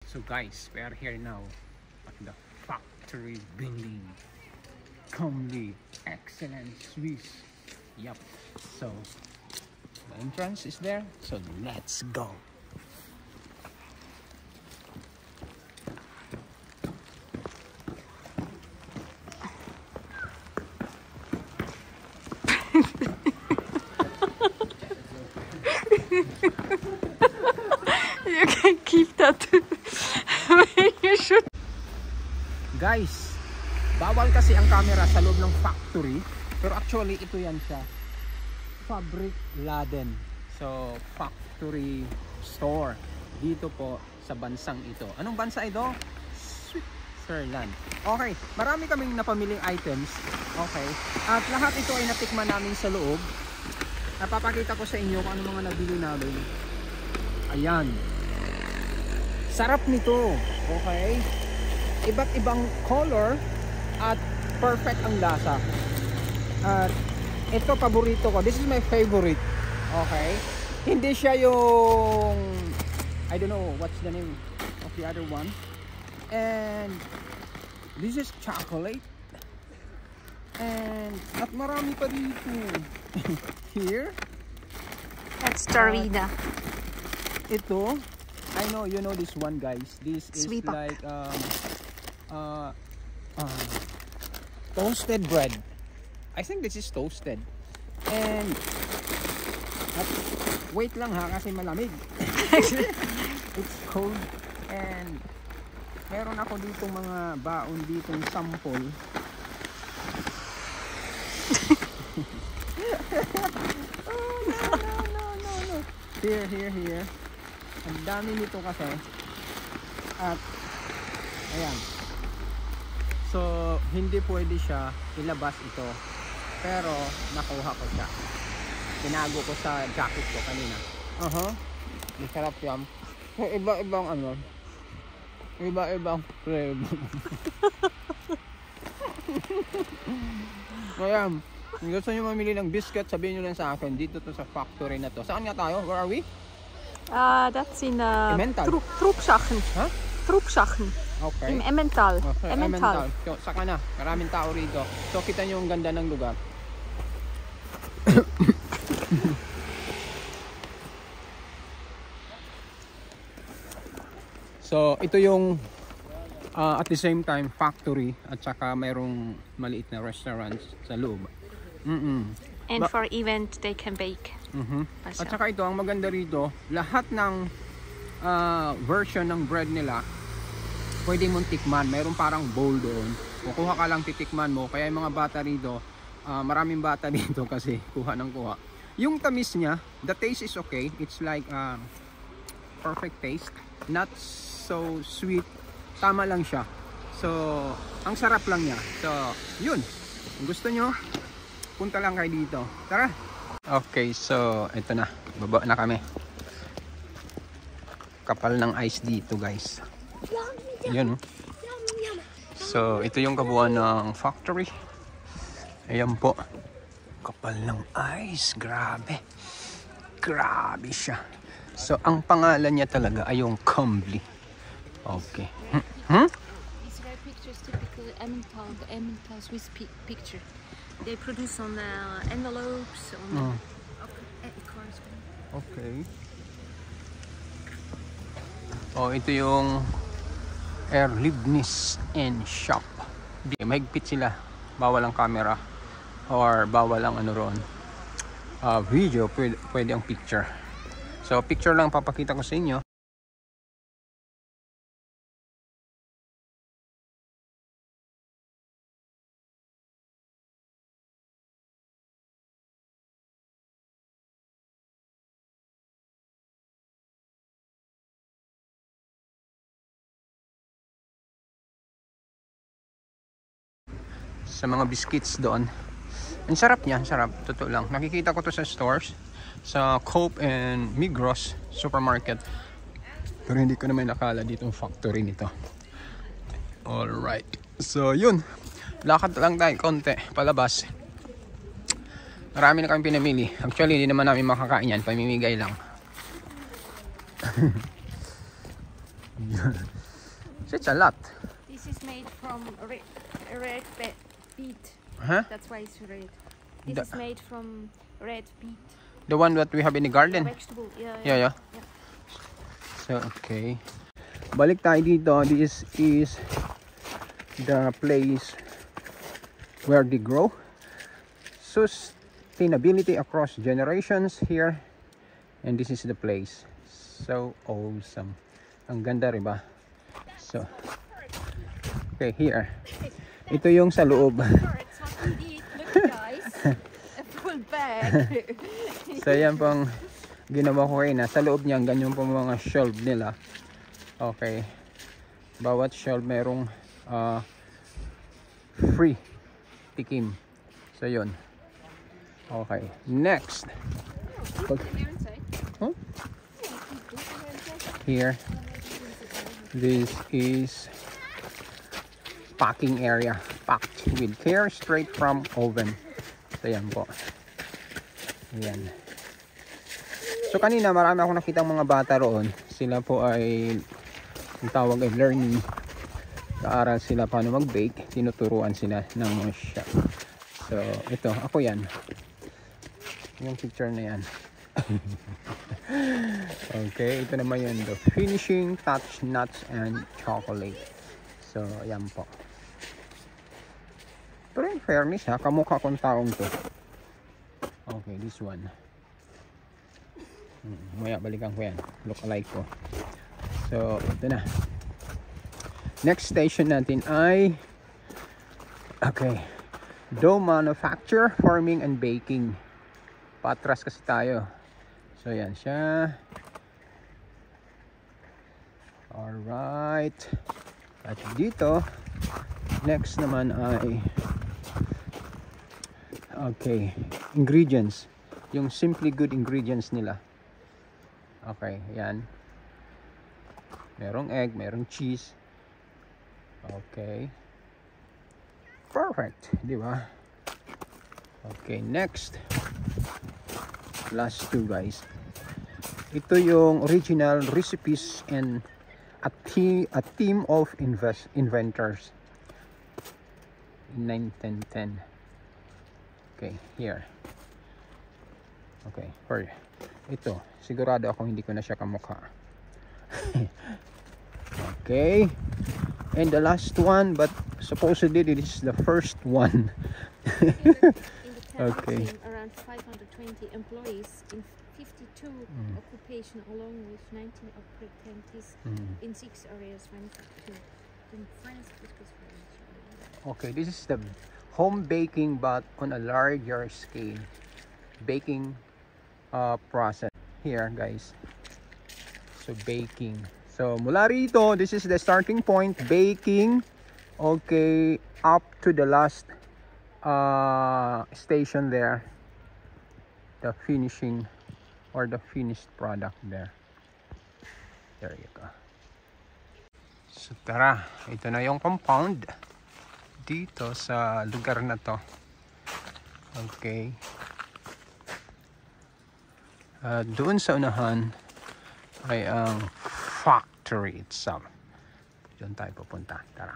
So guys, we are here now at the factory building. Comely, excellent Swiss. Yup. So the entrance is there. So let's go. You can keep that when you shoot. Guys, bawal kasi ang camera sa loob ng factory. Pero actually ito yan siya. Fabric Laden. So factory store dito po sa bansang ito. Anong bansa ito? Switzerland. Okay, marami kaming napamiling items. Okay. At lahat ito ay natikman namin sa loob. Napapakita ko sa inyo kung ano mga nabili namin. Ayan. Sarap nito. Okay. Iba't ibang color at perfect ang lasa. At ito paborito ko. This is my favorite. Okay. Hindi siya yung I don't know what's the name of the other one. And this is chocolate. And at marami pa dito. Here. That's Torrida. Ito, I know you know this one, guys. This is Sweepak. like toasted bread. I think this is toasted. And wait lang ha, kasi malamig. It's cold. And meron ako dito mga baon ditong sample. Oh, no. Here. Ang dami nito kasi. At ayan. So hindi pwede siya ilabas ito. Pero nakuha ko siya. Tinago ko sa jacket ko kanina. Masarap yan. Iba-ibang ano. Iba-ibang flavor. Ayan. Kung gusto nyo mamili ng biscuit, sabihin nyo lang sa akin. Dito to sa factory na to. Saan nga tayo? Where are we? That's in Emmental. Troepschachen. Huh? Troepschachen. Okay. In Emmental. Okay, Emmental. So, saka na. Maraming tao rito. So, kita nyo yung ganda ng lugar. So, ito yung at the same time factory at saka mayroong maliit na restaurants sa loob. And for event, they can bake. At saka ito, ang maganda rito, lahat ng version ng bread nila pwede mong tikman. Mayroong parang bowl doon. Kukuha ka lang, titikman mo. Kaya yung mga bata rito, maraming bata dito kasi kuha ng kuha. Yung tamis niya, the taste is okay. It's like perfect taste. Not so sweet. Tama lang siya. So, ang sarap lang niya. So, yun. Kung gusto nyo, punta lang kayo dito. Tara! Okay, so, ito na. Baba na kami. Kapal ng ice dito, guys. Yun. So, ito yung kabuuan ng factory. Ayan po. Kapal ng ice. Grabe. Grabe siya. So, ang pangalan niya talaga ay yung Comely. Okay. These rare pictures typical Emmental, the Emmental Swiss picture. They produce on envelopes, on cards. Okay. Oh, ito yung Erlebnis and Shop. Mahigpit sila. Bawal ang camera or bawal ang ano roon. Video, pwede ang picture. So, picture lang papakita ko sa inyo. Sa mga biscuits doon. Ang sarap niya, sarap. Totoo lang. Nakikita ko to sa stores. Sa Coop and Migros supermarket. Pero hindi ko naman nakala ditong factory nito. Alright. So, yun. Lakad lang tayo konti. Palabas. Marami na kami pinamili. Actually, hindi naman namin makakain yan. Pamimigay lang. So it's a lot. This is made from red beet. Huh? That's why it's red. This is made from red beet. The one that we have in the garden? Yeah, vegetable. Yeah. So, okay. Balik tayo dito. This is the place where they grow. Sustainability across generations here. And this is the place. So awesome. Ang ganda, riba? So, okay, here. Ito yung sa loob. Look guys, a full bag. So yan pong ginawa ko kayo na sa loob niyan, ganyan po mga shelf nila. Okay, bawat shelf merong free tikim. So yun. Okay, next. Huh? Here, this is packing area, packed with care straight from oven. So yan po. Ayan. So kanina marami ako nakita mga bata roon. Sila po ay ang tawag ay learning. Kaaral sila paano mag-bake. Tinuturuan sila ng mga chef. So ito, ako yan. Yung picture na yan. Okay, ito naman yun. The finishing touch, nuts and chocolate. So ayan po. Pero in fairness ha, kamukha kong taong to. Okay, this one. Maya balikan ko yan. Look alike ko. So, ito na. Next station natin ay okay, dough manufacture, forming and baking. Patras kasi tayo. So, yan siya. Alright. At dito, next naman ay okay, ingredients. Yung Simply Good ingredients nila. Okay, yan. Merong egg, merong cheese. Okay. Perfect, di ba? Okay, next. Last two guys. Ito yung original recipes and a team of inventors in 1910. Okay, here. Okay, for ito, sigurado ako hindi ko na siya kamukha. Okay. And the last one, but supposedly it is the first one. In the Okay. team, around 520 employees in 52 occupation along with 19 apprentices in 6 areas manufactured in France. Okay, this is the home baking but on a larger scale baking process here guys. So baking, so mula rito, this is the starting point, baking. Okay, up to the last station there, the finishing or the finished product there. There you go. So tara, ito na yung compound dito sa lugar na to. Okay. Doon sa unahan ay ang factory itself. Doon tayo pupunta. Tara.